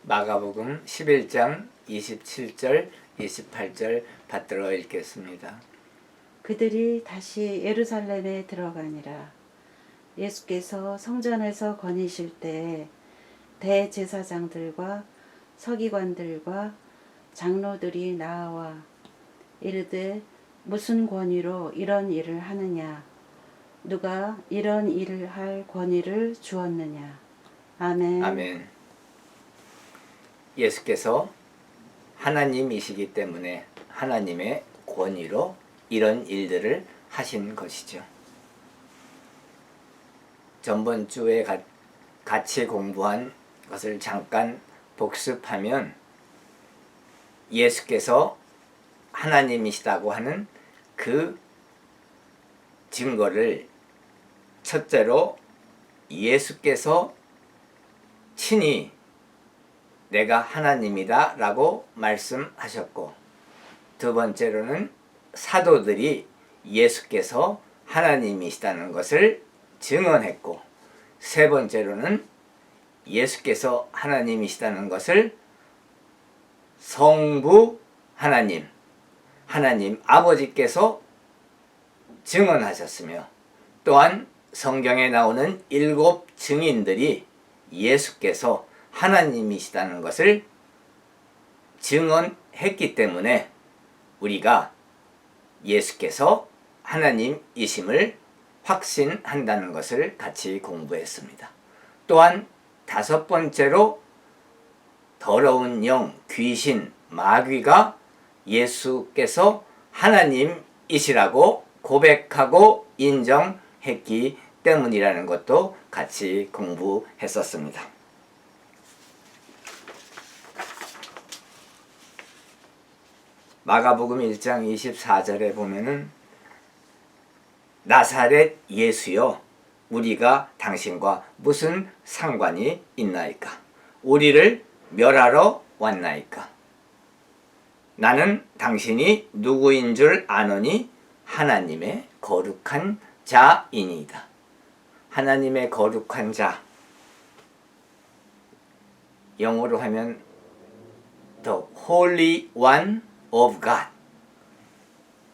마가복음 11장 27절 28절 받들어 읽겠습니다. 그들이 다시 예루살렘에 들어가니라. 예수께서 성전에서 거니실 때에 대제사장들과 서기관들과 장로들이 나와 이르되 무슨 권위로 이런 일을 하느냐? 누가 이런 일을 할 권위를 주었느냐? 아멘. 아멘. 예수께서 하나님이시기 때문에 하나님의 권위로 이런 일들을 하신 것이죠. 전번 주에 같이 공부한 것을 잠깐 복습하면 예수께서 하나님이시다고 하는 그 증거를 첫째로 예수께서 친히 내가 하나님이다 라고 말씀하셨고, 두 번째로는 사도들이 예수께서 하나님이시다는 것을 증언했고, 세 번째로는 예수께서 하나님이시다는 것을 성부 하나님, 하나님 아버지께서 증언하셨으며, 또한 성경에 나오는 7 증인들이 예수께서 하나님이시다는 것을 증언했기 때문에 우리가 예수께서 하나님이심을 확신한다는 것을 같이 공부했습니다. 또한 5번째로 더러운 영, 귀신, 마귀가 예수께서 하나님이시라고 고백하고 인정했기 때문이라는 것도 같이 공부했었습니다. 마가복음 1장 24절에 보면은 나사렛 예수여, 우리가 당신과 무슨 상관이 있나이까? 우리를 멸하러 왔나이까? 나는 당신이 누구인 줄 아노니 하나님의 거룩한 자이니이다. 하나님의 거룩한 자, 영어로 하면 The Holy One of God,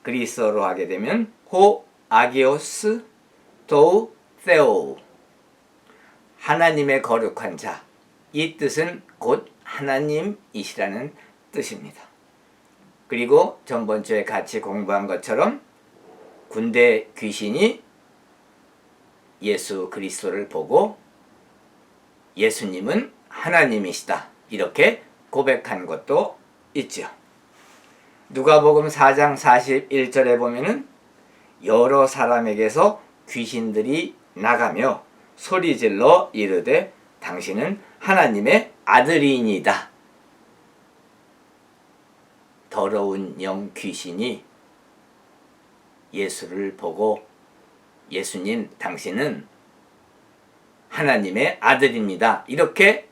그리스어로 하게 되면 호 아기오스 도 세오, 하나님의 거룩한 자, 이 뜻은 곧 하나님이시라는 뜻입니다. 그리고 전번주에 같이 공부한 것처럼 군대 귀신이 예수 그리스도를 보고 예수님은 하나님이시다 이렇게 고백한 것도 있죠. 누가복음 4장 41절에 보면은 여러 사람에게서 귀신들이 나가며 소리질러 이르되 당신은 하나님의 아들이니이다. 더러운 영 귀신이 예수를 보고 예수님 당신은 하나님의 아들입니다. 이렇게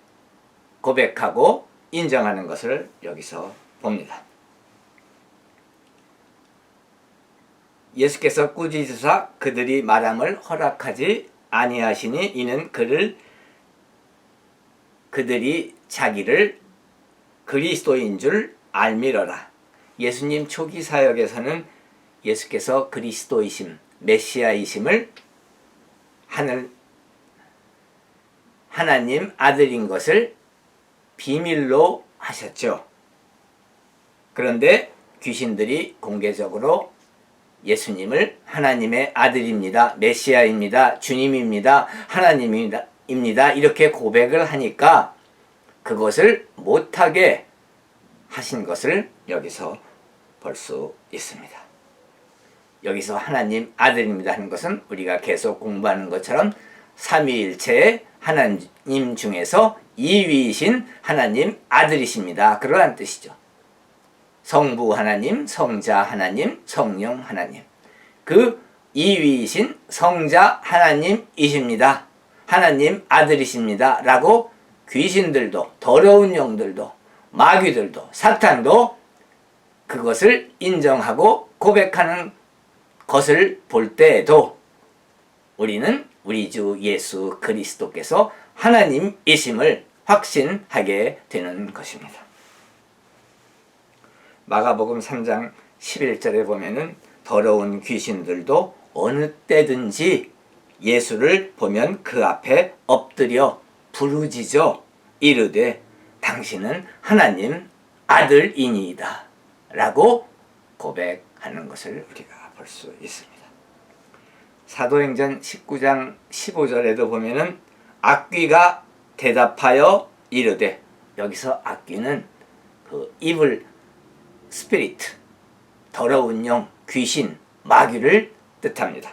고백하고 인정하는 것을 여기서 봅니다. 예수께서 꾸짖으사 그들이 말함을 허락하지 아니하시니 이는 그들이 자기를 그리스도인 줄 알미러라. 예수님 초기 사역에서는 예수께서 그리스도이심, 메시아이심을 하나님 아들인 것을 비밀로 하셨죠. 그런데 귀신들이 공개적으로 예수님을 하나님의 아들입니다, 메시아입니다, 주님입니다, 하나님입니다 이렇게 고백을 하니까 그것을 못하게 하신 것을 여기서 볼 수 있습니다. 여기서 하나님 아들입니다 하는 것은 우리가 계속 공부하는 것처럼 삼위일체의 하나님 중에서 2위이신 하나님 아들이십니다. 그러한 뜻이죠. 성부 하나님, 성자 하나님, 성령 하나님. 그 2위이신 성자 하나님이십니다. 하나님 아들이십니다. 라고 귀신들도, 더러운 영들도, 마귀들도, 사탄도 그것을 인정하고 고백하는 것을 볼 때에도 우리는 우리 주 예수 그리스도께서 하나님이심을 확신하게 되는 것입니다. 마가복음 3장 11절에 보면은 더러운 귀신들도 어느 때든지 예수를 보면 그 앞에 엎드려 부르짖어 이르되 당신은 하나님 아들이니이다 라고 고백하는 것을 우리가 볼 수 있습니다. 사도행전 19장 15절에도 보면은 악귀가 대답하여 이르되, 여기서 악귀는 그 evil spirit, 더러운 영, 귀신, 마귀를 뜻합니다.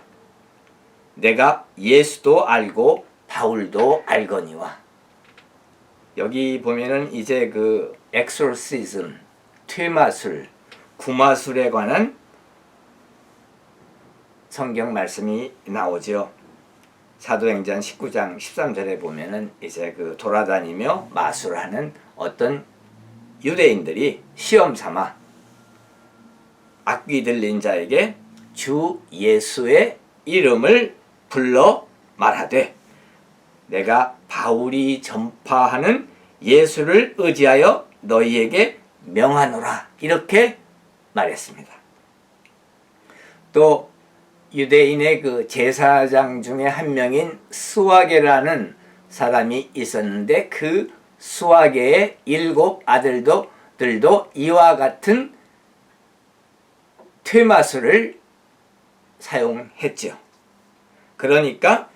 내가 예수도 알고 바울도 알거니와. 여기 보면은 이제 그 엑소시즘, 퇴마술, 구마술에 관한 성경 말씀이 나오죠. 사도행전 19장 13절에 보면은 이제 그 돌아다니며 마술하는 어떤 유대인들이 시험 삼아 악귀 들린 자에게 주 예수의 이름을 불러 말하되 내가 바울이 전파하는 예수를 의지하여 너희에게 명하노라 이렇게 말했습니다. 또 유대인의 그 제사장 중에 한 명인 스와게라는 사람이 있었는데 그 스와게의 7 아들들도 이와 같은 퇴마술을 사용했죠. 그러니까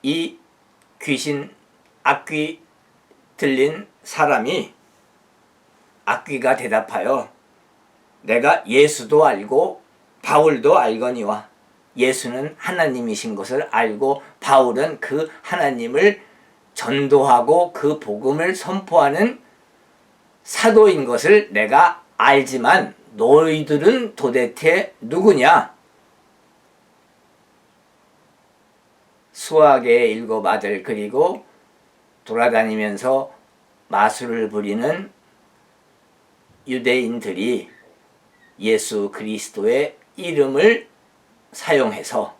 이 귀신, 악귀 들린 사람이 악귀가 대답하여 내가 예수도 알고 바울도 알거니와, 예수는 하나님이신 것을 알고 바울은 그 하나님을 전도하고 그 복음을 선포하는 사도인 것을 내가 알지만 너희들은 도대체 누구냐? 수학의 7 아들 그리고 돌아다니면서 마술을 부리는 유대인들이 예수 그리스도의 이름을 사용해서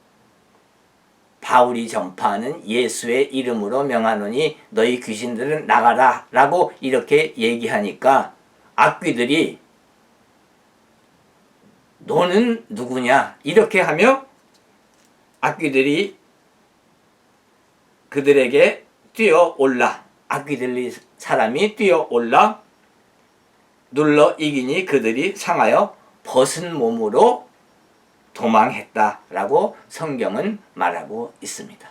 바울이 전파하는 예수의 이름으로 명하노니 너희 귀신들은 나가라 라고 이렇게 얘기하니까 악귀들이 너는 누구냐 이렇게 하며 악귀들이 그들에게 뛰어올라, 악귀 들린 사람이 뛰어올라 눌러 이기니 그들이 상하여 벗은 몸으로 도망했다라고 성경은 말하고 있습니다.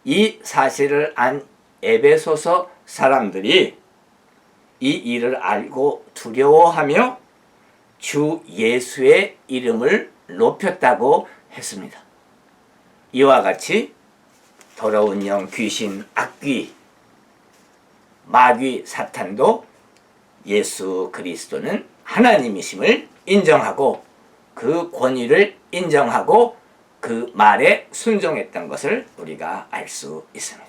이 사실을 안 에베소서 사람들이 이 일을 알고 두려워하며 주 예수의 이름을 높였다고 했습니다. 이와 같이 더러운 영, 귀신, 악귀, 마귀, 사탄도 예수 그리스도는 하나님이심을 인정하고 그 권위를 인정하고 그 말에 순종했던 것을 우리가 알 수 있습니다.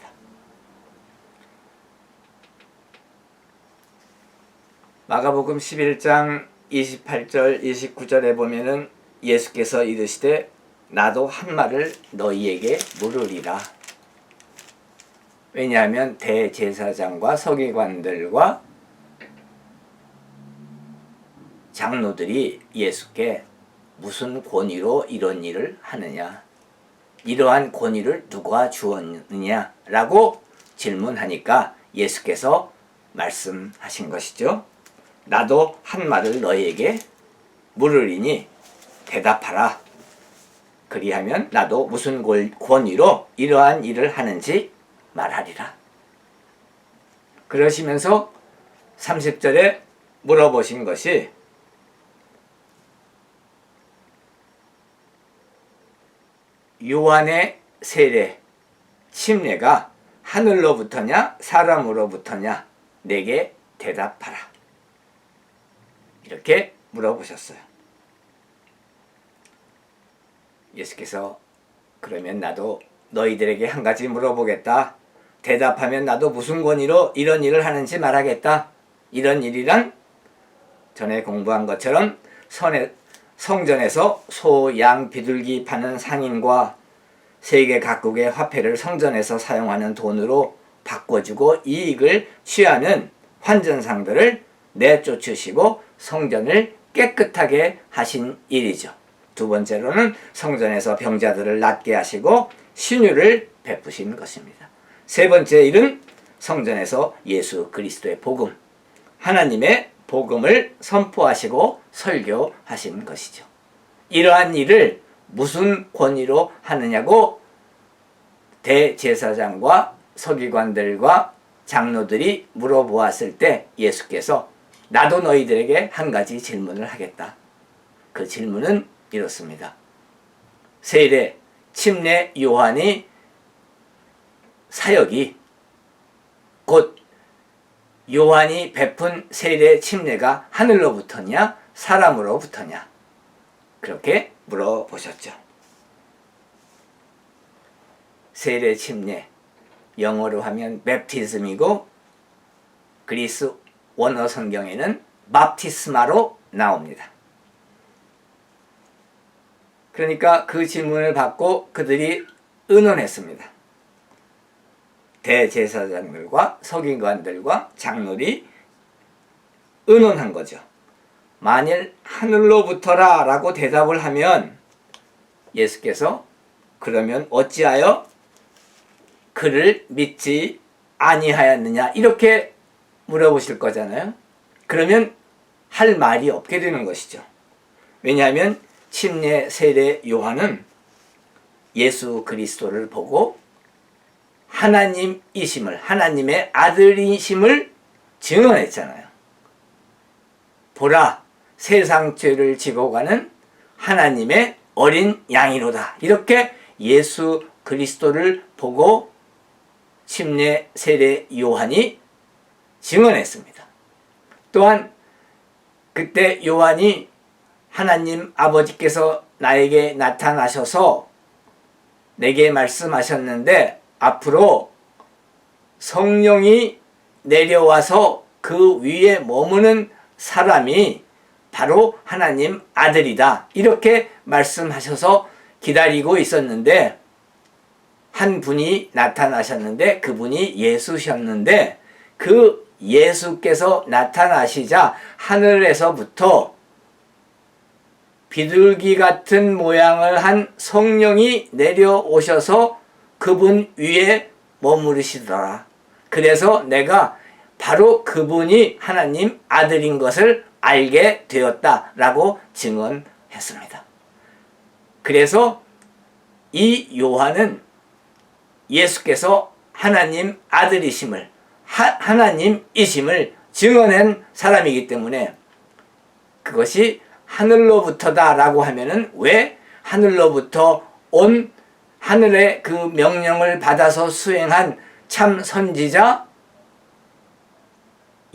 마가복음 11장 28절 29절에 보면은 예수께서 이르시되 나도 한 말을 너희에게 물으리라. 왜냐하면 대제사장과 서기관들과 장로들이 예수께 무슨 권위로 이런 일을 하느냐, 이러한 권위를 누가 주었느냐 라고 질문하니까 예수께서 말씀하신 것이죠. 나도 한 말을 너희에게 물으리니 대답하라. 그리하면 나도 무슨 권위로 이러한 일을 하는지 말하리라. 그러시면서 30절에 물어보신 것이 요한의 세례, 침례가 하늘로부터냐 사람으로부터냐 내게 대답하라. 이렇게 물어보셨어요. 예수께서 그러면 나도 너희들에게 한 가지 물어보겠다. 대답하면 나도 무슨 권위로 이런 일을 하는지 말하겠다. 이런 일이란 전에 공부한 것처럼 성전에서 소, 양, 비둘기 파는 상인과 세계 각국의 화폐를 성전에서 사용하는 돈으로 바꿔주고 이익을 취하는 환전상들을 내쫓으시고 성전을 깨끗하게 하신 일이죠. 두 번째로는 성전에서 병자들을 낫게 하시고 신유를 베푸신 것입니다. 세 번째 일은 성전에서 예수 그리스도의 복음, 하나님의 복음을 선포하시고 설교하신 것이죠. 이러한 일을 무슨 권위로 하느냐고 대제사장과 서기관들과 장로들이 물어보았을 때 예수께서 나도 너희들에게 한 가지 질문을 하겠다. 그 질문은 이렇습니다. 세례 침례 요한이 사역이 곧 요한이 베푼 세례 침례가 하늘로부터냐 사람으로부터냐 그렇게 물어보셨죠. 세례 침례 영어로 하면 베프티즘이고 그리스 원어 성경에는 바프티스마로 나옵니다. 그러니까 그 질문을 받고 그들이 의논했습니다. 대제사장들과 서기관들과 장로들이 의논한 거죠. 만일 하늘로부터라 라고 대답을 하면 예수께서 그러면 어찌하여 그를 믿지 아니하였느냐 이렇게 물어보실 거잖아요. 그러면 할 말이 없게 되는 것이죠. 왜냐하면 침례 세례 요한은 예수 그리스도를 보고 하나님이심을, 하나님의 아들이심을 증언했잖아요. 보라, 세상 죄를 지고 가는 하나님의 어린 양이로다. 이렇게 예수 그리스도를 보고 침례 세례 요한이 증언했습니다. 또한 그때 요한이 하나님 아버지께서 나에게 나타나셔서 내게 말씀하셨는데 앞으로 성령이 내려와서 그 위에 머무는 사람이 바로 하나님 아들이다. 이렇게 말씀하셔서 기다리고 있었는데 한 분이 나타나셨는데 그분이 예수셨는데 그 예수께서 나타나시자 하늘에서부터 비둘기 같은 모양을 한 성령이 내려오셔서 그분 위에 머무르시더라. 그래서 내가 바로 그분이 하나님 아들인 것을 알게 되었다라고 증언했습니다. 그래서 이 요한은 예수께서 하나님 아들이심을 하나님이심을 증언한 사람이기 때문에 그것이 하늘로부터다 라고 하면은 왜 하늘로부터 온 하늘의 그 명령을 받아서 수행한 참 선지자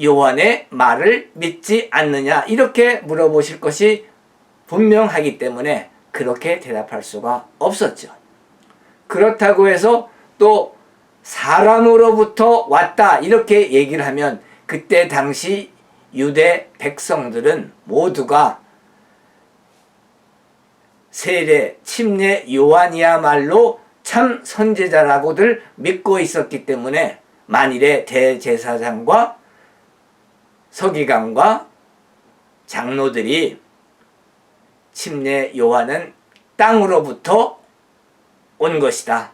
요한의 말을 믿지 않느냐 이렇게 물어보실 것이 분명하기 때문에 그렇게 대답할 수가 없었죠. 그렇다고 해서 또 사람으로부터 왔다 이렇게 얘기를 하면 그때 당시 유대 백성들은 모두가 세례 침례 요한이야말로 참 선지자라고들 믿고 있었기 때문에 만일에 대제사장과 서기관과 장로들이 침례 요한은 땅으로부터 온 것이다.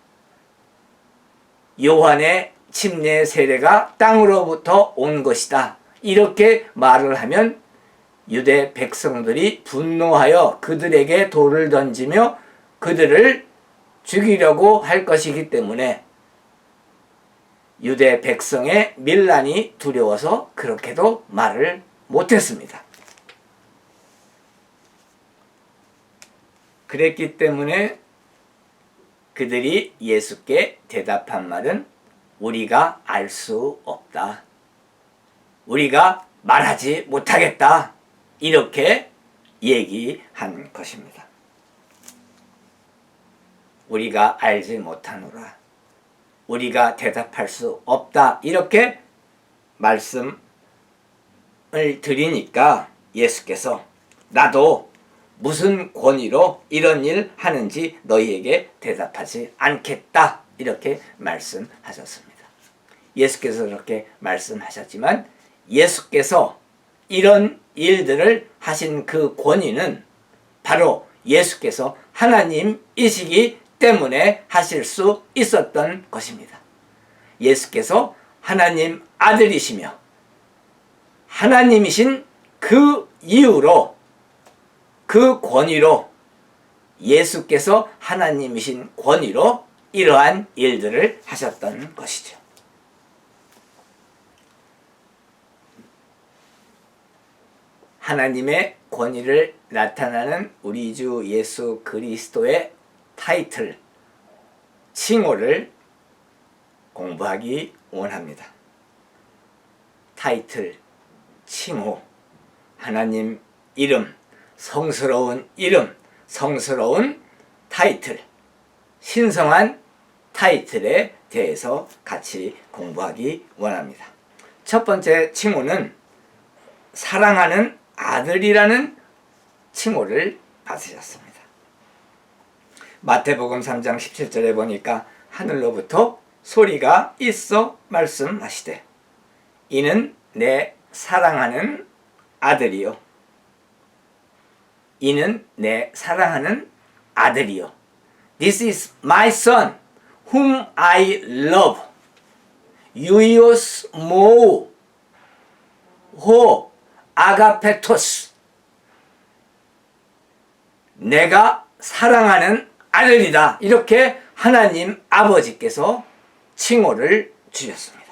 요한의 침례 세례가 땅으로부터 온 것이다. 이렇게 말을 하면 유대 백성들이 분노하여 그들에게 돌을 던지며 그들을 죽이려고 할 것이기 때문에 유대 백성의 밀란이 두려워서 그렇게도 말을 못했습니다. 그랬기 때문에 그들이 예수께 대답한 말은 우리가 알 수 없다. 우리가 말하지 못하겠다. 이렇게 얘기한 것입니다. 우리가 알지 못하노라. 우리가 대답할 수 없다. 이렇게 말씀을 드리니까 예수께서 나도 무슨 권위로 이런 일 하는지 너희에게 대답하지 않겠다. 이렇게 말씀하셨습니다. 예수께서 그렇게 말씀하셨지만 예수께서 이런 일들을 하신 그 권위는 바로 예수께서 하나님이시기 때문에 하실 수 있었던 것입니다. 예수께서 하나님 아들이시며 하나님이신 그 이유로, 그 권위로, 예수께서 하나님이신 권위로 이러한 일들을 하셨던 것이죠. 하나님의 권위를 나타나는 우리 주 예수 그리스도의 타이틀, 칭호를 공부하기 원합니다. 타이틀, 칭호, 하나님 이름, 성스러운 이름, 성스러운 타이틀, 신성한 타이틀에 대해서 같이 공부하기 원합니다. 첫 번째 칭호는 사랑하는 아들이라는 칭호를 받으셨습니다. 마태복음 3장 17절에 보니까 하늘로부터 소리가 있어 말씀하시되 이는 내 사랑하는 아들이요 이는 내 사랑하는 아들이요 This is my son whom I love 유이오스 모우 호 아가페토스 내가 사랑하는 아들이다. 이렇게 하나님 아버지께서 칭호를 주셨습니다.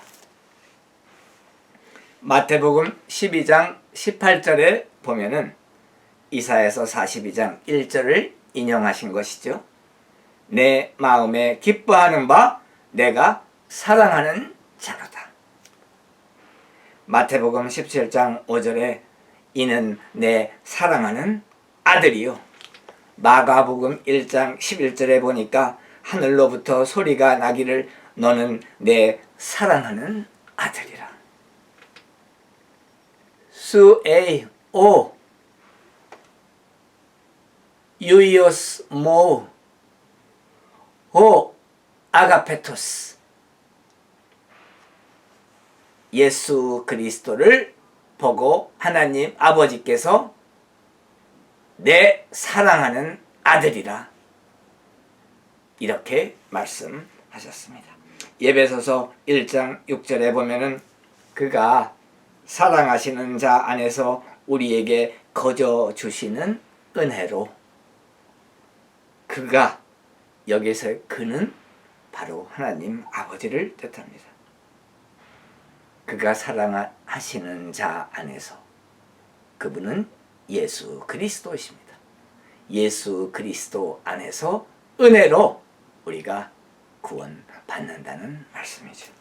마태복음 12장 18절에 보면은 이사야서 42장 1절을 인용하신 것이죠. 내 마음에 기뻐하는 바 내가 사랑하는 자로다. 마태복음 17장 5절에 이는 내 사랑하는 아들이요. 마가복음 1장 11절에 보니까 하늘로부터 소리가 나기를 너는 내 사랑하는 아들이라. 수에이 오 유이오스 모 오 아가페토스 예수 그리스도를 보고 하나님 아버지께서 내 사랑하는 아들이라 이렇게 말씀하셨습니다. 에베소서 1장 6절에 보면은 그가 사랑하시는 자 안에서 우리에게 거저 주시는 은혜로 그가 여기서 그는 바로 하나님 아버지를 뜻합니다. 그가 사랑하시는 자 안에서 그분은 예수 그리스도이십니다. 예수 그리스도 안에서 은혜로 우리가 구원받는다는 말씀이죠.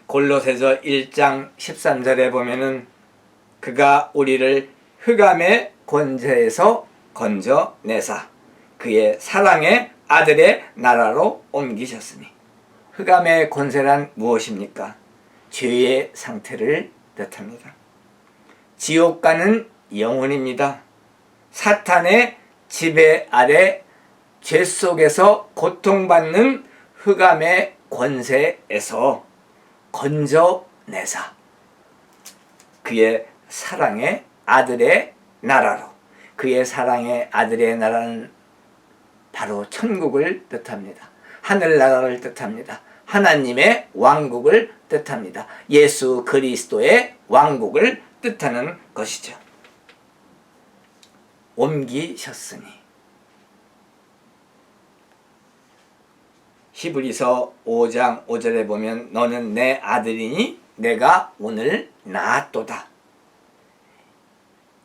골로새서 1장 13절에 보면은 그가 우리를 흑암의 권세에서 건져내사 그의 사랑의 아들의 나라로 옮기셨으니 흑암의 권세란 무엇입니까? 죄의 상태를 뜻합니다. 지옥 가는 영혼입니다. 사탄의 지배 아래 죄 속에서 고통받는 흑암의 권세에서 건져내사 그의 사랑의 아들의 나라로 그의 사랑의 아들의 나라는 바로 천국을 뜻합니다. 하늘나라를 뜻합니다. 하나님의 왕국을 뜻합니다. 예수 그리스도의 왕국을 뜻하는 것이죠. 옮기셨으니 히브리서 5장 5절에 보면 너는 내 아들이니 내가 오늘 낳았도다.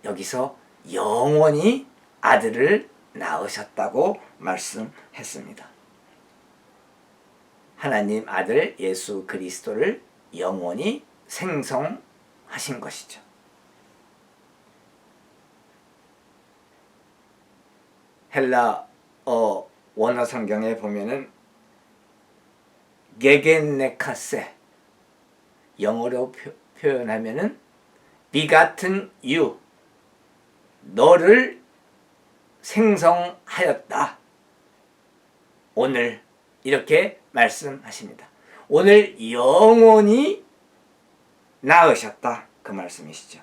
여기서 영원히 아들을 낳으셨다고 말씀했습니다. 하나님 아들 예수 그리스도를 영원히 생성하신 것이죠. 헬라 원어 성경에 보면은 게겐네카세 영어로 표현하면은 begotten you 너를 생성하였다. 오늘 이렇게 말씀하십니다. 오늘 영원히 낳으셨다. 그 말씀이시죠.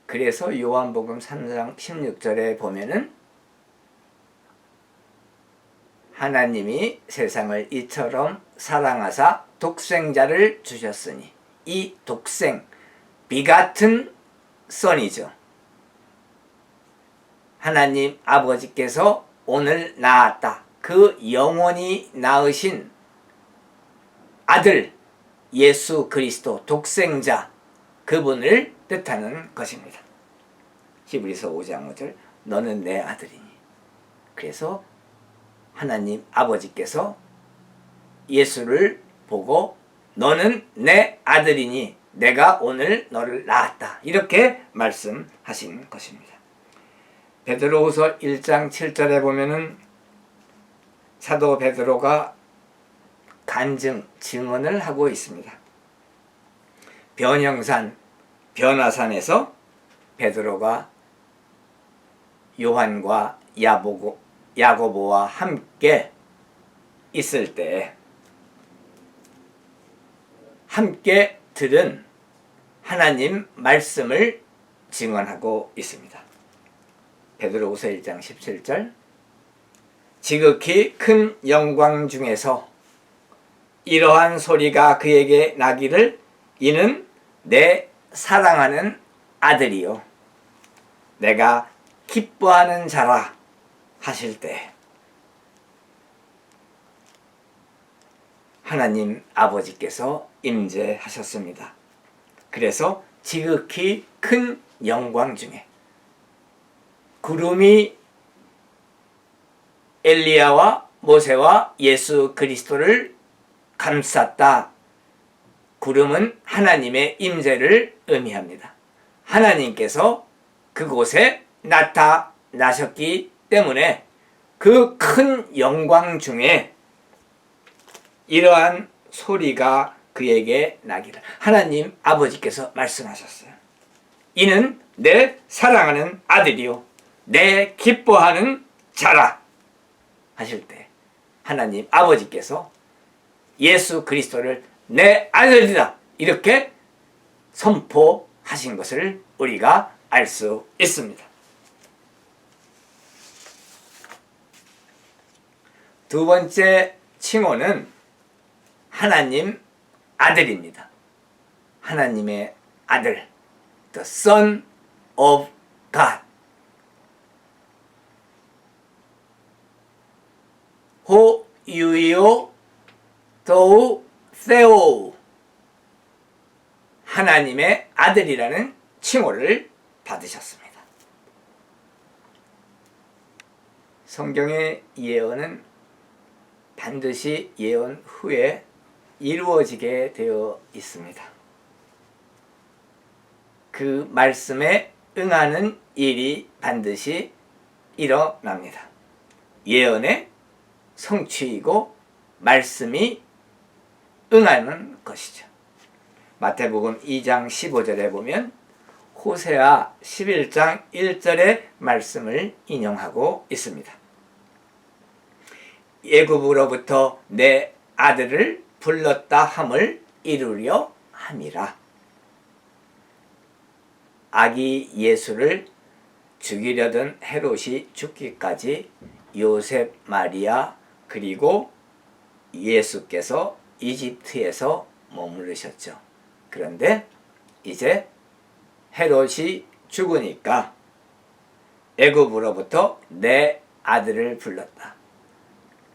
그래서 요한복음 3장 16절에 보면은 하나님이 세상을 이처럼 사랑하사 독생자를 주셨으니, 이 독생, 비같은 선이죠. 하나님 아버지께서 오늘 낳았다. 그 영원히 낳으신 아들 예수 그리스도 독생자, 그분을 뜻하는 것입니다. 히브리서 5장 5절, 너는 내 아들이니. 그래서 하나님 아버지께서 예수를 보고 너는 내 아들이니 내가 오늘 너를 낳았다, 이렇게 말씀하신 것입니다. 베드로후서 1장 7절에 보면은 사도 베드로가 간증, 증언을 하고 있습니다. 변형산, 변화산에서 베드로가 요한과 야고보와 함께 있을 때 함께 들은 하나님 말씀을 증언하고 있습니다. 베드로후서 1장 17절, 지극히 큰 영광 중에서 이러한 소리가 그에게 나기를, 이는 내 사랑하는 아들이요 내가 기뻐하는 자라 하실 때 하나님 아버지께서 임재하셨습니다. 그래서 지극히 큰 영광 중에 구름이 엘리야와 모세와 예수 그리스도를 감쌌다. 구름은 하나님의 임재를 의미합니다. 하나님께서 그곳에 나타나셨기 때문에 그 큰 영광 중에 이러한 소리가 그에게 나기를, 하나님 아버지께서 말씀하셨어요. 이는 내 사랑하는 아들이요 내 기뻐하는 자라 하실 때 하나님 아버지께서 예수 그리스도를 내 아들이다 이렇게 선포하신 것을 우리가 알 수 있습니다. 두 번째 칭호는 하나님 아들입니다. 하나님의 아들, the Son of God. 호 유이오 도우 세오, 하나님의 아들이라는 칭호를 받으셨습니다. 성경의 예언은 반드시 예언 후에 이루어지게 되어 있습니다. 그 말씀에 응하는 일이 반드시 일어납니다. 예언의 성취이고 말씀이 응하는 것이죠. 마태복음 2장 15절에 보면 호세아 11장 1절의 말씀을 인용하고 있습니다. 애굽으로부터 내 아들을 불렀다 함을 이루려 함이라. 아기 예수를 죽이려던 헤롯이 죽기까지 요셉, 마리아 그리고 예수께서 이집트에서 머무르셨죠. 그런데 이제 헤롯이 죽으니까 애굽으로부터 내 아들을 불렀다.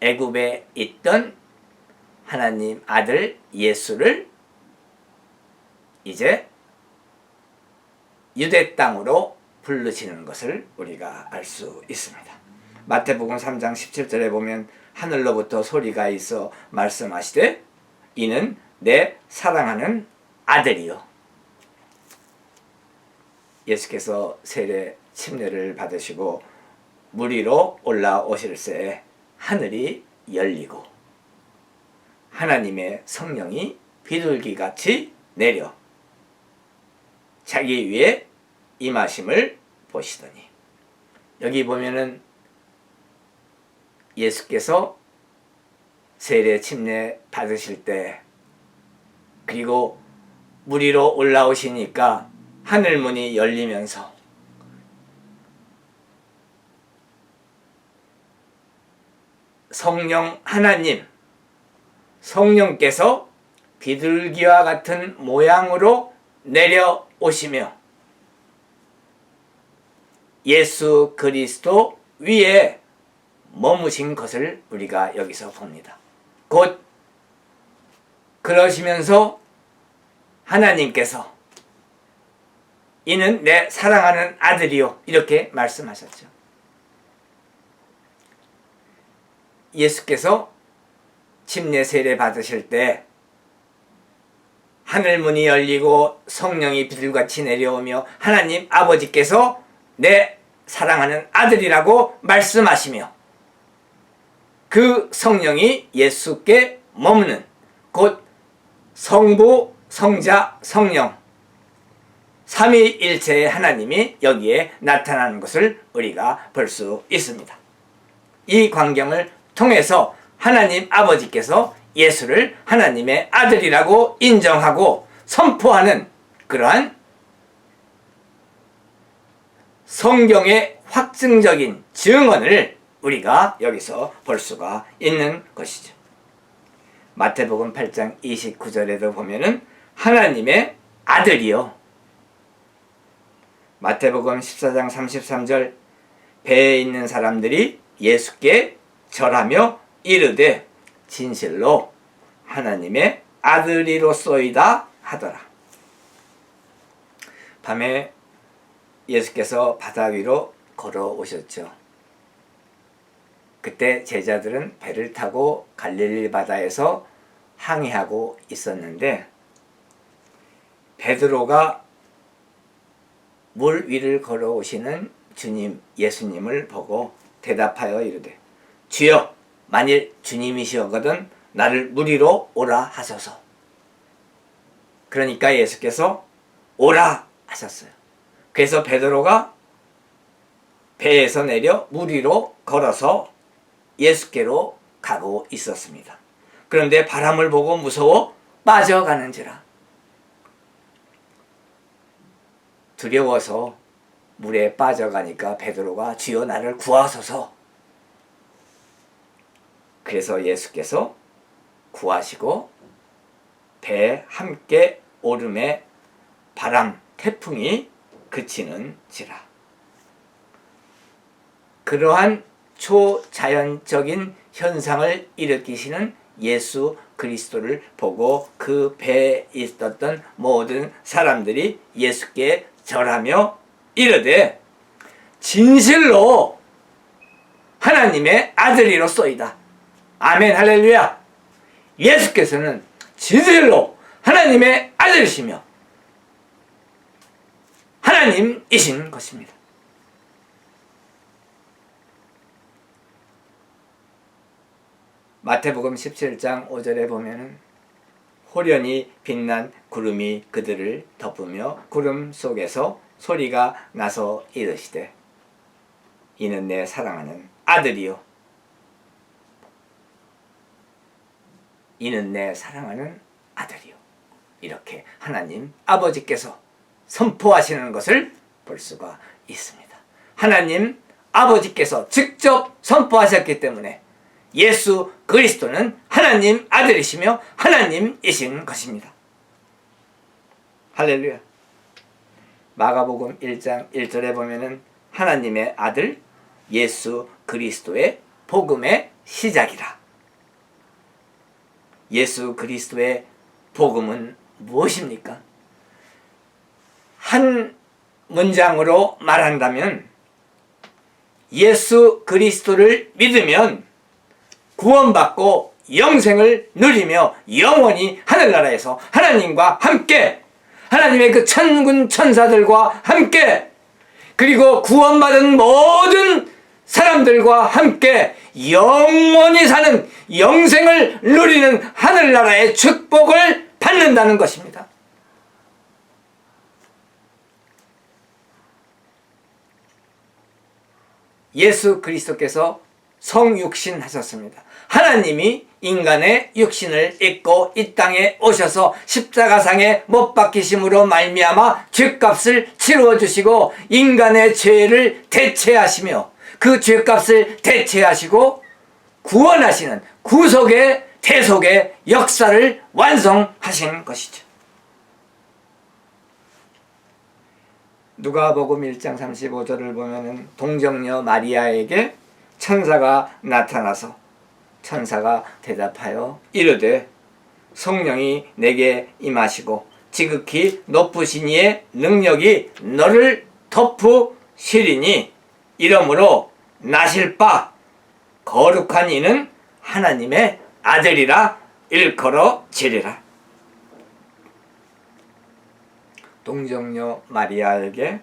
애굽에 있던 하나님 아들 예수를 이제 유대 땅으로 부르시는 것을 우리가 알 수 있습니다. 마태복음 3장 17절에 보면 하늘로부터 소리가 있어 말씀하시되 이는 내 사랑하는 아들이요. 예수께서 세례 침례를 받으시고 물 위로 올라오실새 하늘이 열리고 하나님의 성령이 비둘기같이 내려 자기 위에 임하심을 보시더니, 여기 보면은 예수께서 세례 침례 받으실 때, 그리고 물 위로 올라오시니까 하늘문이 열리면서 성령 하나님, 성령께서 비둘기와 같은 모양으로 내려오시며 예수 그리스도 위에 머무신 것을 우리가 여기서 봅니다. 곧 그러시면서 하나님께서 이는 내 사랑하는 아들이요 이렇게 말씀하셨죠. 예수께서 침례 세례 받으실 때 하늘문이 열리고 성령이 비둘같이 내려오며 하나님 아버지께서 내 사랑하는 아들이라고 말씀하시며 그 성령이 예수께 머무는 곧 성부, 성자, 성령 삼위일체의 하나님이 여기에 나타나는 것을 우리가 볼 수 있습니다. 이 광경을 통해서 하나님 아버지께서 예수를 하나님의 아들이라고 인정하고 선포하는 그러한 성경의 확증적인 증언을 우리가 여기서 볼 수가 있는 것이죠. 마태복음 8장 29절에도 보면은 하나님의 아들이요. 마태복음 14장 33절 배에 있는 사람들이 예수께 절하며 이르되 진실로 하나님의 아들이로소이다 하더라. 밤에 예수께서 바다 위로 걸어오셨죠. 그때 제자들은 배를 타고 갈릴리 바다에서 항해하고 있었는데 베드로가 물 위를 걸어오시는 주님 예수님을 보고 대답하여 이르되 주여 만일 주님이시거든 나를 물 위로 오라 하소서. 그러니까 예수께서 오라 하셨어요. 그래서 베드로가 배에서 내려 물 위로 걸어서 예수께로 가고 있었습니다. 그런데 바람을 보고 무서워 빠져가는지라 두려워서 물에 빠져가니까 베드로가 주여 나를 구하소서. 그래서 예수께서 구하시고 배에 함께 오름에 바람, 태풍이 그치는지라. 그러한 초자연적인 현상을 일으키시는 예수 그리스도를 보고 그 배에 있었던 모든 사람들이 예수께 절하며 이르되 진실로 하나님의 아들이로소이다. 아멘 할렐루야. 예수께서는 진실로 하나님의 아들이시며 하나님이신 것입니다. 마태복음 17장 5절에 보면은 호련히 빛난 구름이 그들을 덮으며 구름 속에서 소리가 나서 이르시되 이는 내 사랑하는 아들이요 이는 내 사랑하는 아들이요. 이렇게 하나님 아버지께서 선포하시는 것을 볼 수가 있습니다. 하나님 아버지께서 직접 선포하셨기 때문에 예수 그리스도는 하나님 아들이시며 하나님이신 것입니다. 할렐루야. 마가복음 1장 1절에 보면은 하나님의 아들 예수 그리스도의 복음의 시작이라. 예수 그리스도의 복음은 무엇입니까? 한 문장으로 말한다면 예수 그리스도를 믿으면 구원받고 영생을 누리며 영원히 하늘나라에서 하나님과 함께 하나님의 그 천군 천사들과 함께 그리고 구원받은 모든 사람들과 함께 영원히 사는 영생을 누리는 하늘나라의 축복을 받는다는 것입니다. 예수 그리스도께서 성육신 하셨습니다. 하나님이 인간의 육신을 입고 이 땅에 오셔서 십자가상에 못 박히심으로 말미암아 죄값을 치루어 주시고 인간의 죄를 대체하시며 그 죄값을 대체하시고 구원하시는 구속의 대속의 역사를 완성하신 것이죠. 누가복음 1장 35절을 보면은 동정녀 마리아에게 천사가 나타나서 천사가 대답하여 이르되 성령이 내게 임하시고 지극히 높으신 이의 능력이 너를 덮으시리니 이러므로 나실 바 거룩한 이는 하나님의 아들이라 일컬어지리라. 동정녀 마리아에게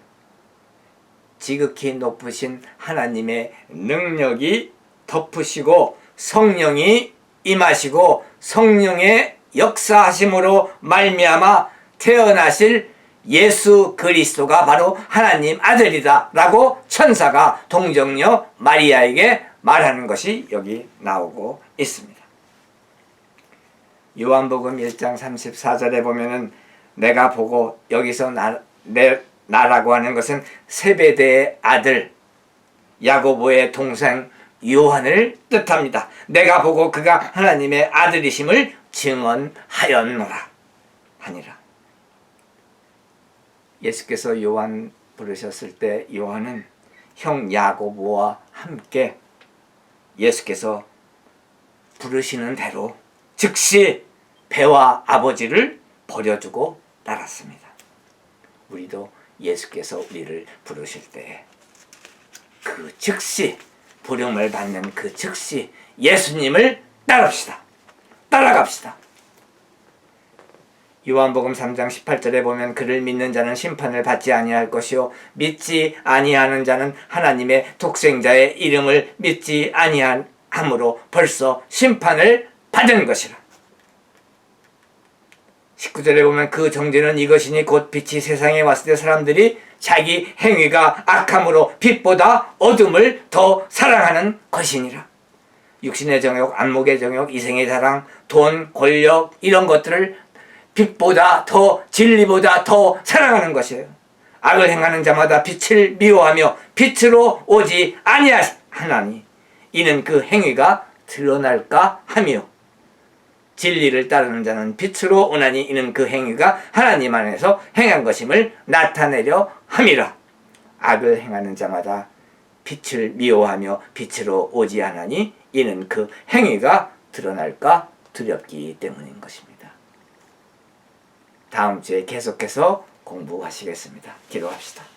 지극히 높으신 하나님의 능력이 덮으시고 성령이 임하시고 성령의 역사하심으로 말미암아 태어나실 예수 그리스도가 바로 하나님 아들이다 라고 천사가 동정녀 마리아에게 말하는 것이 여기 나오고 있습니다. 요한복음 1장 34절에 보면은 내가 보고 여기서 나라고 하는 것은 세베대의 아들 야고보의 동생 요한을 뜻합니다. 내가 보고 그가 하나님의 아들이심을 증언하였노라 하니라. 예수께서 요한 부르셨을 때 요한은 형 야고보와 함께 예수께서 부르시는 대로 즉시 배와 아버지를 버려두고 따랐습니다. 우리도 예수께서 우리를 부르실 때 그 즉시 부름을 받는 그 즉시 예수님을 따라갑시다. 요한복음 3장 18절에 보면 그를 믿는 자는 심판을 받지 아니할 것이요 믿지 아니하는 자는 하나님의 독생자의 이름을 믿지 아니함으로 벌써 심판을 받은 것이라. 19절에 보면 그 정죄는 이것이니 곧 빛이 세상에 왔을 때 사람들이 자기 행위가 악함으로 빛보다 어둠을 더 사랑하는 것이니라. 육신의 정욕, 안목의 정욕, 이생의 자랑, 돈, 권력 이런 것들을 빛보다 더 진리보다 더 사랑하는 것이에요. 악을 행하는 자마다 빛을 미워하며 빛으로 오지 아니하나니 이는 그 행위가 드러날까 하며 진리를 따르는 자는 빛으로 오나니 이는 그 행위가 하나님 안에서 행한 것임을 나타내려 함이라. 악을 행하는 자마다 빛을 미워하며 빛으로 오지 않으니 이는 그 행위가 드러날까 두렵기 때문인 것입니다. 다음 주에 계속해서 공부하시겠습니다. 기도합시다.